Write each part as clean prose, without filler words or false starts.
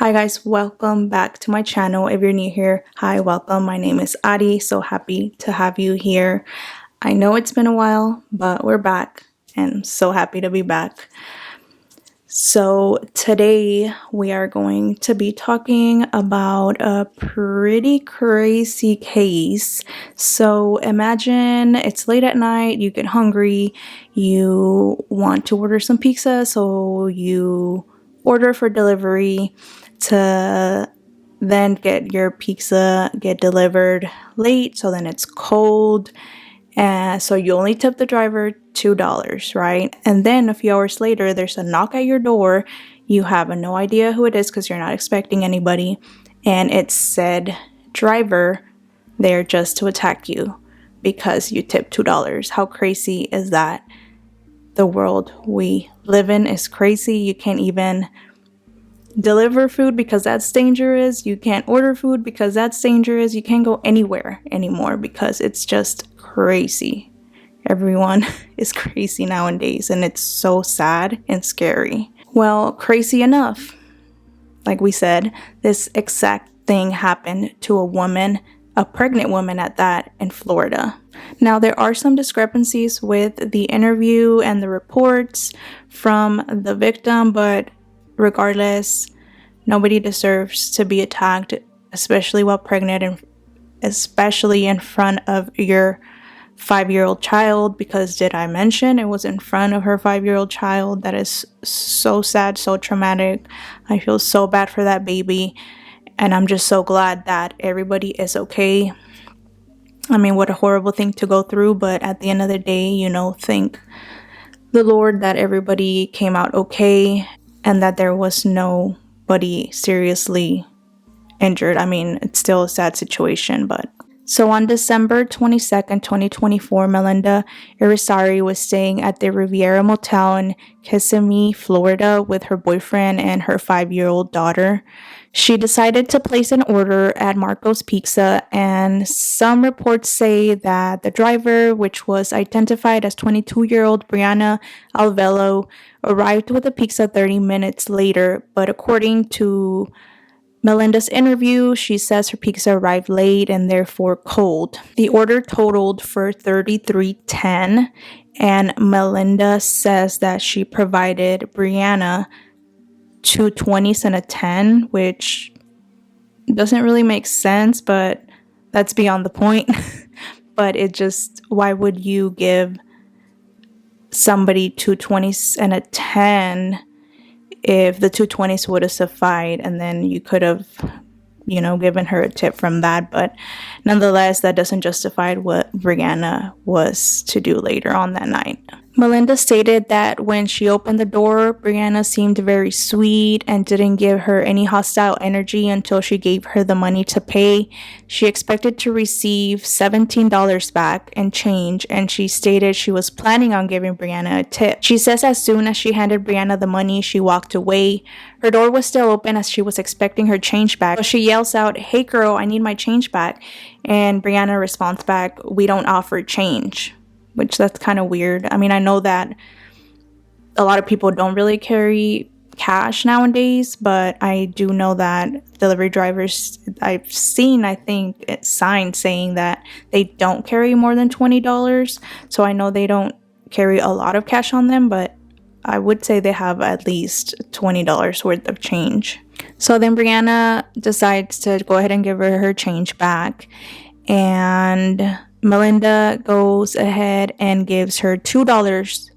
Hi guys, welcome back to my channel. If you're new here, hi, welcome. My name is Adi, so happy to have you here. I know it's been a while, but we're back and so happy to be back. So today we are going to be talking about a pretty crazy case. So imagine it's late at night, you get hungry, you want to order some pizza, so you order for delivery to then get your pizza get delivered late, so then it's cold, and so you only tip the driver $2, right? And then a few hours later there's a knock at your door. You have no idea who it is because you're not expecting anybody, and it's said driver there just to attack you because you tipped $2. How crazy is that? The world we live in is crazy. You can't even deliver food because that's dangerous. You can't order food because that's dangerous. You can't go anywhere anymore because it's just crazy. Everyone is crazy nowadays, and it's so sad and scary. Well, crazy enough, like we said, this exact thing happened to a woman, a pregnant woman at that, in Florida. Now, there are some discrepancies with the interview and the reports from the victim, but regardless, nobody deserves to be attacked, especially while pregnant, and especially in front of your 5-year-old child, because did I mention it was in front of her 5-year-old child? That is so sad, so traumatic. I feel so bad for that baby, and I'm just so glad that everybody is okay. I mean, what a horrible thing to go through, but at the end of the day, you know, thank the Lord that everybody came out okay and that there was nobody seriously injured. I mean, it's still a sad situation, but... So on December 22nd, 2024, Melinda Irizarry was staying at the Riviera Motel in Kissimmee, Florida with her boyfriend and her 5-year-old daughter. She decided to place an order at Marco's Pizza, and some reports say that the driver, which was identified as 22-year-old BRIANNA Alvelo, arrived with the pizza 30 minutes later, but according to Melinda's interview, she says her pizza arrived late and therefore cold. The order totaled for $33.10, and Melinda says that she provided BRIANNA 2 20s and a 10, which doesn't really make sense, but that's beyond the point. But it just, why would you give somebody 2 20s and a 10 if the 2 20s would have sufficed, and then you could have, you know, given her a tip from that? But nonetheless, that doesn't justify what BRIANNA was to do later on that night. Melinda stated that when she opened the door, BRIANNA seemed very sweet and didn't give her any hostile energy until she gave her the money to pay. She expected to receive $17 back and change, and she stated she was planning on giving BRIANNA a tip. She says as soon as she handed BRIANNA the money, she walked away. Her door was still open as she was expecting her change back. So she yells out, "Hey girl, I need my change back." And BRIANNA responds back, "We don't offer change." Which, that's kind of weird. I mean, I know that a lot of people don't really carry cash nowadays, but I do know that delivery drivers, I've seen, I think, signs saying that they don't carry more than $20. So I know they don't carry a lot of cash on them, but I would say they have at least $20 worth of change. So then BRIANNA decides to go ahead and give her change back, and Melinda goes ahead and gives her $2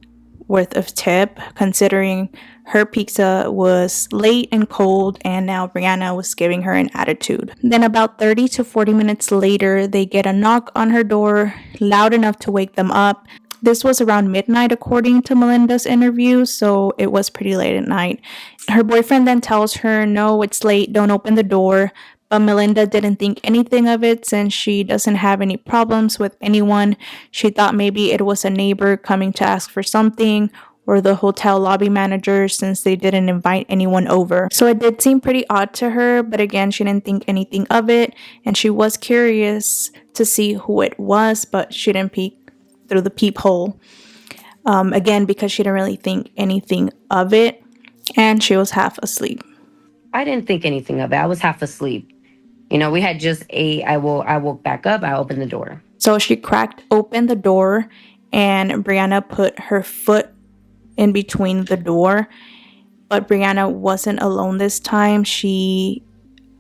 worth of tip, considering her pizza was late and cold, and now BRIANNA was giving her an attitude. Then about 30 to 40 minutes later, they get a knock on her door, loud enough to wake them up. This was around midnight according to Melinda's interview, so it was pretty late at night. Her boyfriend then tells her, "No, it's late, don't open the door." But Melinda didn't think anything of it since she doesn't have any problems with anyone. She thought maybe it was a neighbor coming to ask for something, or the hotel lobby manager, since they didn't invite anyone over. So it did seem pretty odd to her, but again, she didn't think anything of it, and she was curious to see who it was, but she didn't peek through the peephole. Again, because she didn't really think anything of it, and she was half asleep. I didn't think anything of it. I was half asleep. You know, we had just ate. I woke back up. I opened the door. So she cracked open the door, and Brianna put her foot in between the door. But Brianna wasn't alone this time. She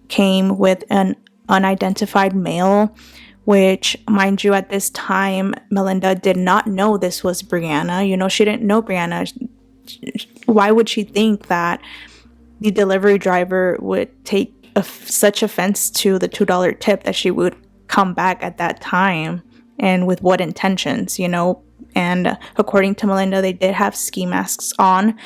came with an unidentified male, which, mind you, at this time, Melinda did not know this was Brianna. You know, she didn't know Brianna. Why would she think that the delivery driver would take such offense to the $2 tip that she would come back at that time, and with what intentions, you know? And according to Melinda, they did have ski masks on,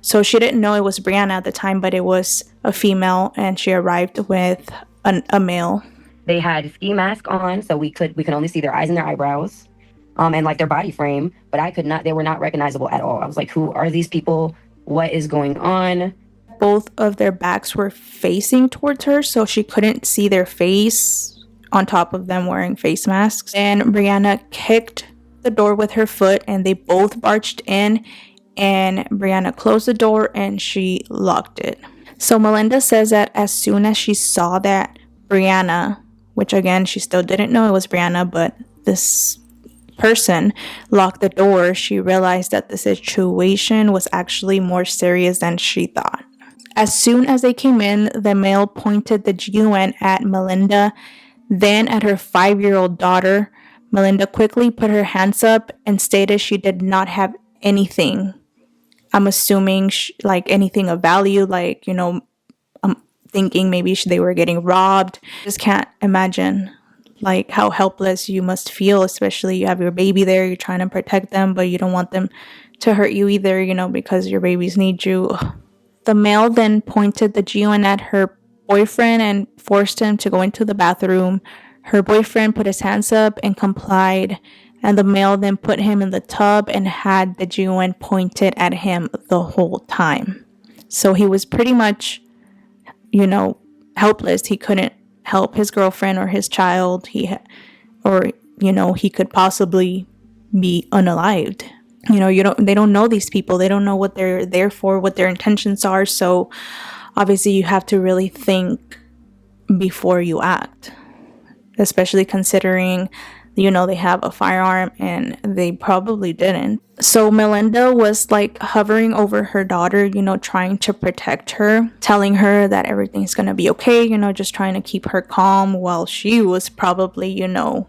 so she didn't know it was Brianna at the time, but it was a female, and she arrived with a male. They had ski mask on, so we could only see their eyes and their eyebrows, and like their body frame, but I could not. They were not recognizable at all. I was like, who are these people? What is going on? Both of their backs were facing towards her, so she couldn't see their face, on top of them wearing face masks. And Brianna kicked the door with her foot, and they both barged in, and Brianna closed the door and she locked it. So Melinda says that as soon as she saw that Brianna, which again, she still didn't know it was Brianna, but this person locked the door, she realized that the situation was actually more serious than she thought. As soon as they came in, the male pointed the gun at Melinda, then at her 5-year-old daughter. Melinda quickly put her hands up and stated she did not have anything. I'm assuming like anything of value, like, you know, I'm thinking maybe they were getting robbed. Just can't imagine like how helpless you must feel, especially you have your baby there, you're trying to protect them, but you don't want them to hurt you either, you know, because your babies need you. The male then pointed the gun at her boyfriend and forced him to go into the bathroom. Her boyfriend put his hands up and complied, and the male then put him in the tub and had the gun pointed at him the whole time. So he was pretty much, you know, helpless. He couldn't help his girlfriend or his child. He could possibly be unalived. You know, they don't know these people. They don't know what they're there for, what their intentions are. So obviously you have to really think before you act, especially considering, you know, they have a firearm and they probably didn't. So Melinda was like hovering over her daughter, you know, trying to protect her, telling her that everything's gonna be okay, you know, just trying to keep her calm, while she was probably, you know,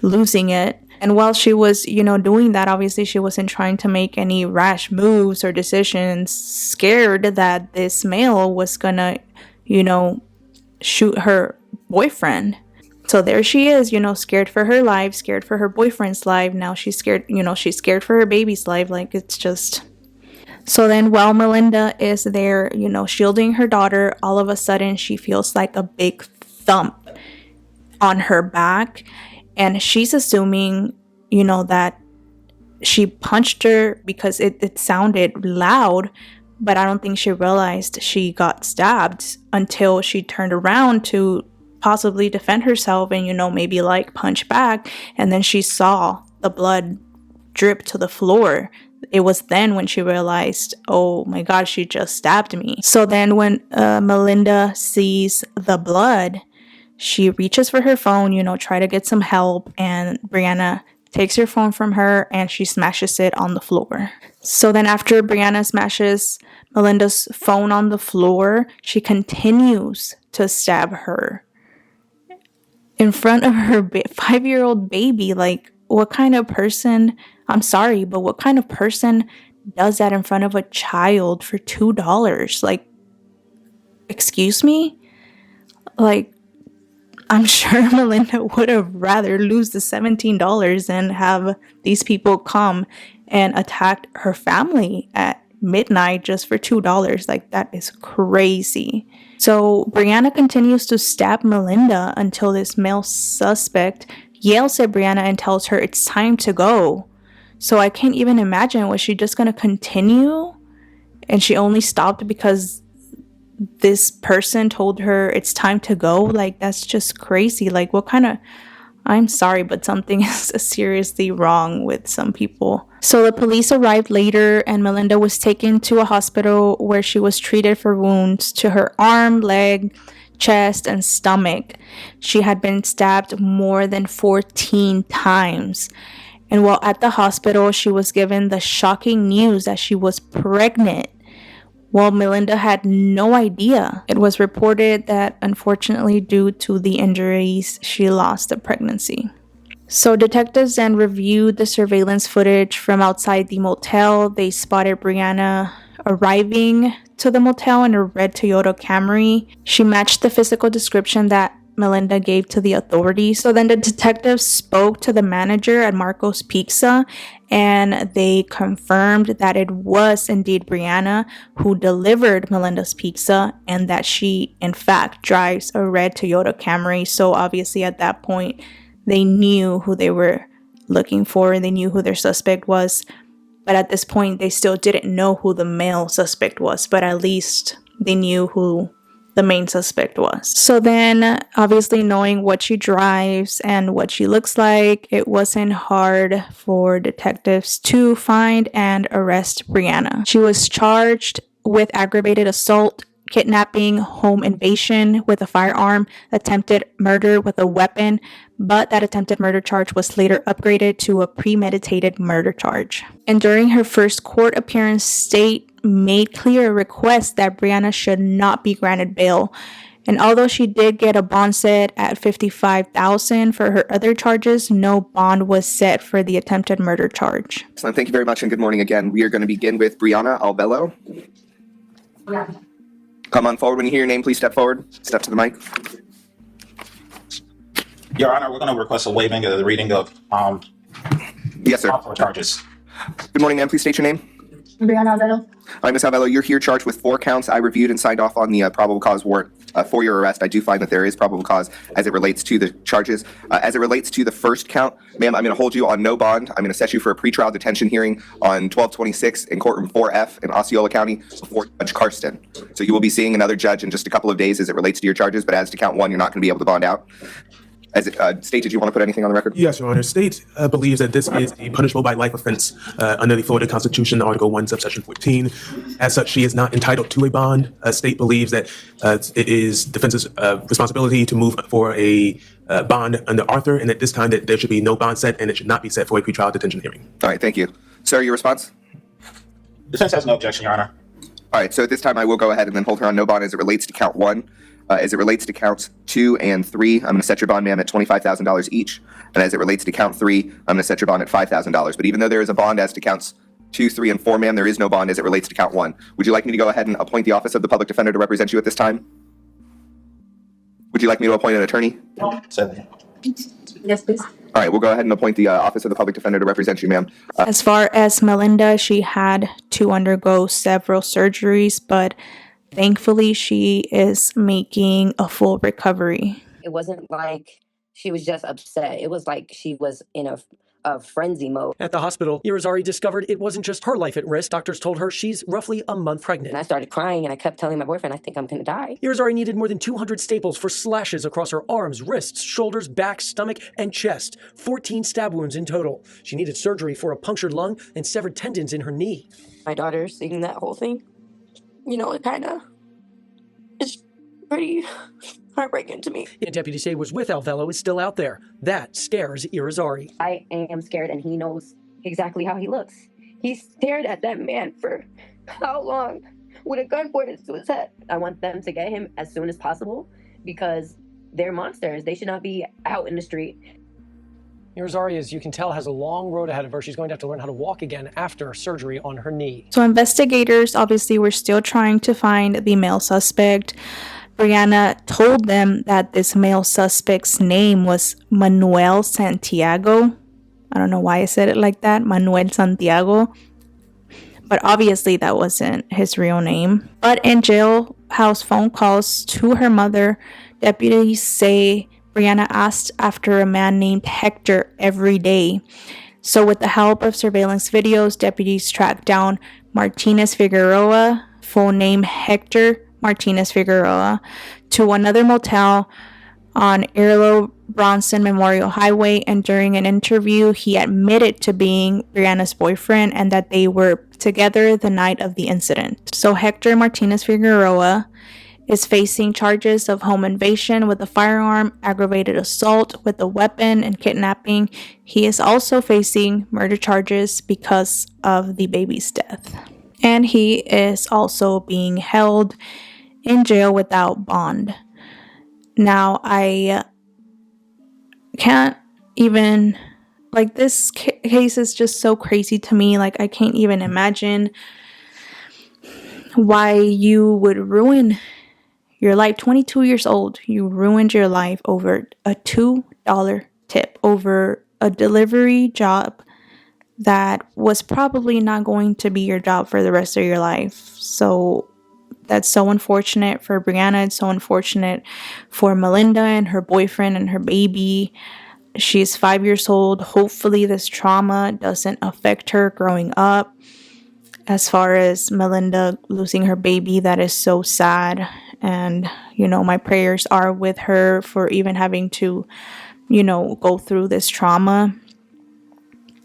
losing it. And while she was, you know, doing that, obviously she wasn't trying to make any rash moves or decisions, scared that this male was gonna, you know, shoot her boyfriend. So there she is, you know, scared for her life, scared for her boyfriend's life. Now she's scared, you know, she's scared for her baby's life. Like, it's just... So then while Melinda is there, you know, shielding her daughter, all of a sudden she feels like a big thump on her back. And she's assuming, you know, that she punched her because it sounded loud. But I don't think she realized she got stabbed until she turned around to possibly defend herself and, you know, maybe like punch back. And then she saw the blood drip to the floor. It was then when she realized, oh my God, she just stabbed me. So then when Melinda sees the blood, she reaches for her phone, you know, try to get some help, and Brianna takes her phone from her and she smashes it on the floor. So then after Brianna smashes Melinda's phone on the floor, she continues to stab her in front of her 5-year-old baby. Like, what kind of person, I'm sorry, but what kind of person does that in front of a child for $2? Like, excuse me? Like, I'm sure Melinda would have rather lose the $17 than have these people come and attack her family at midnight just for $2. Like, that is crazy. So Brianna continues to stab Melinda until this male suspect yells at Brianna and tells her it's time to go. So I can't even imagine, was she just going to continue? And she only stopped because this person told her it's time to go? Like, that's just crazy. Like, what kind of... I'm sorry, but something is seriously wrong with some people. So the police arrived later and Melinda was taken to a hospital where she was treated for wounds to her arm, leg, chest, and stomach. She had been stabbed more than 14 times. And while at the hospital, she was given the shocking news that she was pregnant. Well, Melinda had no idea. It was reported that unfortunately, due to the injuries, she lost the pregnancy. So detectives then reviewed the surveillance footage from outside the motel. They spotted Brianna arriving to the motel in a red Toyota Camry. She matched the physical description that Melinda gave to the authorities. So then the detectives spoke to the manager at Marco's Pizza and they confirmed that it was indeed Brianna who delivered Melinda's pizza and that she in fact drives a red Toyota Camry. So obviously at that point they knew who they were looking for and they knew who their suspect was. But at this point they still didn't know who the male suspect was, but at least they knew who the main suspect was. So then, obviously knowing what she drives and what she looks like, it wasn't hard for detectives to find and arrest Brianna. She was charged with aggravated assault, kidnapping, home invasion with a firearm, attempted murder with a weapon, but that attempted murder charge was later upgraded to a premeditated murder charge. And during her first court appearance, State made clear a request that Brianna should not be granted bail. And although she did get a bond set at $55,000 for her other charges, no bond was set for the attempted murder charge. Excellent. Thank you very much and good morning again. We are going to begin with Brianna Alvelo. Yeah. Come on forward. When you hear your name, please step forward. Step to the mic. Your Honor, we're going to request a waiving of the reading of Yes, sir. charges. Good morning, ma'am. Please state your name. BRIANNA ALVELO. All right, Ms. Alvelo, you're here charged with 4 counts. I reviewed and signed off on the probable cause warrant for your arrest. I do find that there is probable cause as it relates to the charges. As it relates to the first count, ma'am, I'm going to hold you on no bond. I'm going to set you for a pretrial detention hearing on 12/26 in courtroom 4F in Osceola County before Judge Karsten. So you will be seeing another judge in just a couple of days as it relates to your charges, but as to count 1, you're not going to be able to bond out. As it, State, did you want to put anything on the record? Yes, Your Honor. State believes that this is a punishable by life offense under the Florida Constitution, Article 1, subsection 14. As such, she is not entitled to a bond. State believes that it is defense's responsibility to move for a bond under Arthur, and at this time that there should be no bond set, and it should not be set for a pretrial detention hearing. All right, thank you. Sir, your response? Defense has no objection, Your Honor. All right, so at this time, I will go ahead and then hold her on no bond as it relates to count 1. As it relates to counts 2 and 3, I'm going to set your bond, ma'am, at $25,000 each. And as it relates to count 3, I'm going to set your bond at $5,000. But even though there is a bond as to counts 2, 3, and 4, ma'am, there is no bond as it relates to count 1. Would you like me to go ahead and appoint the Office of the Public Defender to represent you at this time? Would you like me to appoint an attorney? Certainly. Yes, please. All right, we'll go ahead and appoint the Office of the Public Defender to represent you, ma'am. As far as Melinda, she had to undergo several surgeries, but thankfully she is making a full recovery. It wasn't like she was just upset. It was like she was in a frenzy mode. At the hospital, Irizarry discovered it wasn't just her life at risk. Doctors told her she's roughly a month pregnant. And I started crying and I kept telling my boyfriend, I think I'm going to die. Irizarry needed more than 200 staples for slashes across her arms, wrists, shoulders, back, stomach, and chest. 14 stab wounds in total. She needed surgery for a punctured lung and severed tendons in her knee. My daughter seeing that whole thing, you know, it's pretty heartbreaking to me. A deputy say was with Alvelo is still out there. That scares Irizarry. I am scared and he knows exactly how he looks. He stared at that man for how long with a gun pointed to his head. I want them to get him as soon as possible because they're monsters. They should not be out in the street. Irizarry, as you can tell, has a long road ahead of her. She's going to have to learn how to walk again after surgery on her knee. So investigators obviously were still trying to find the male suspect. Brianna told them that this male suspect's name was Manuel Santiago. I don't know why I said it like that, Manuel Santiago. But obviously that wasn't his real name. But in jailhouse phone calls to her mother, deputies say Brianna asked after a man named Hector every day. So with the help of surveillance videos, deputies tracked down Martinez Figueroa, full name Hector Martinez Figueroa, to another motel on Irlo Bronson Memorial Highway, and during an interview, he admitted to being Brianna's boyfriend and that they were together the night of the incident. So Hector Martinez Figueroa is facing charges of home invasion with a firearm, aggravated assault with a weapon, and kidnapping. He is also facing murder charges because of the baby's death. And he is also being held in jail without bond. Now, I can't even, like, this case is just so crazy to me. Like, I can't even imagine why you would ruin your life. 22 years old, you ruined your life over a $2 tip, over a delivery job that was probably not going to be your job for the rest of your life. So that's so unfortunate for Brianna. It's so unfortunate for Melinda and her boyfriend and her baby. She's 5 years old. Hopefully this trauma doesn't affect her growing up. As far as Melinda losing her baby, that is so sad. And, you know, my prayers are with her for even having to, you know, go through this trauma.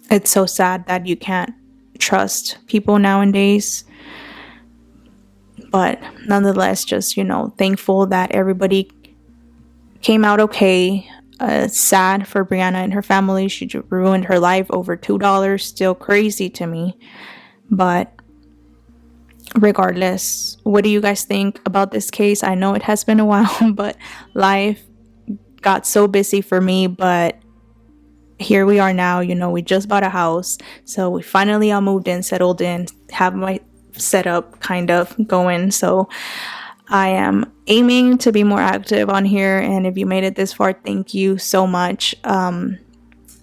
It's so sad that you can't trust people nowadays. But nonetheless, just, you know, thankful that everybody came out okay. Sad for Brianna and her family. She ruined her life over $2. Still crazy to me. But regardless, what do you guys think about this case? I know it has been a while, but life got so busy for me. But here we are now. You know, we just bought a house. So we finally all moved in, settled in, have my setup kind of going. So I am aiming to be more active on here. And if you made it this far, thank you so much.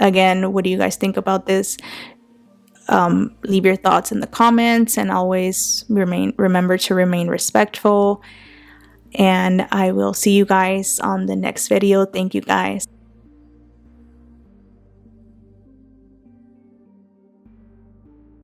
Again, what do you guys think about this? Leave your thoughts in the comments, and always remember to remain respectful. And I will see you guys on the next video. Thank you guys.